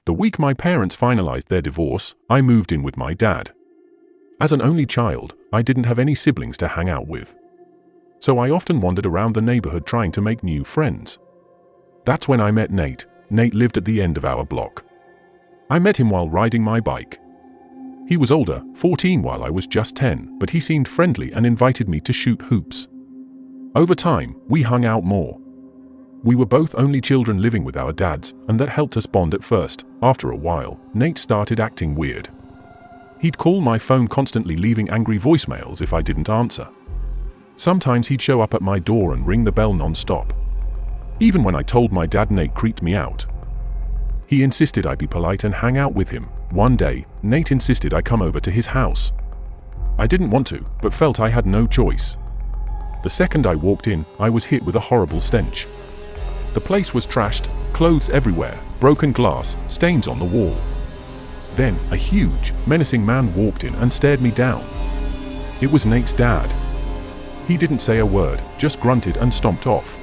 The week my parents finalized their divorce, I moved in with my dad. As an only child, I didn't have any siblings to hang out with. So I often wandered around the neighborhood trying to make new friends. That's when I met Nate. Nate lived at the end of our block. I met him while riding my bike. He was older, 14 while I was just 10, but he seemed friendly and invited me to shoot hoops. Over time, we hung out more. We were both only children living with our dads, and that helped us bond at first. After a while, Nate started acting weird. He'd call my phone constantly, leaving angry voicemails if I didn't answer. Sometimes he'd show up at my door and ring the bell non-stop. Even when I told my dad, Nate creeped me out. He insisted I be polite and hang out with him. One day, Nate insisted I come over to his house. I didn't want to, but felt I had no choice. The second I walked in, I was hit with a horrible stench. The place was trashed, clothes everywhere, broken glass, stains on the wall. Then, a huge, menacing man walked in and stared me down. It was Nate's dad. He didn't say a word, just grunted and stomped off.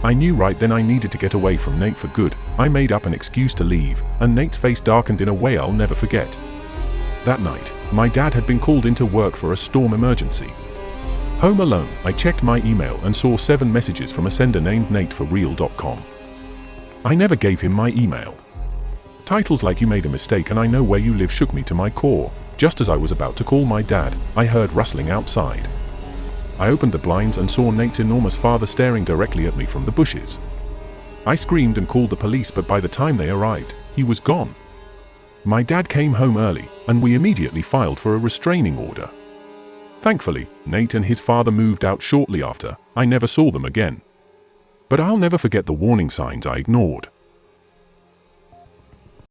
I knew right then I needed to get away from Nate for good. I made up an excuse to leave, and Nate's face darkened in a way I'll never forget. That night, my dad had been called into work for a storm emergency. Home alone, I checked my email and saw 7 messages from a sender named NateForReal.com. I never gave him my email. Titles like "You made a mistake and I know where you live" shook me to my core. Just as I was about to call my dad, I heard rustling outside. I opened the blinds and saw Nate's enormous father staring directly at me from the bushes. I screamed and called the police, but by the time they arrived, he was gone. My dad came home early, and we immediately filed for a restraining order. Thankfully, Nate and his father moved out shortly after. I never saw them again. But I'll never forget the warning signs I ignored.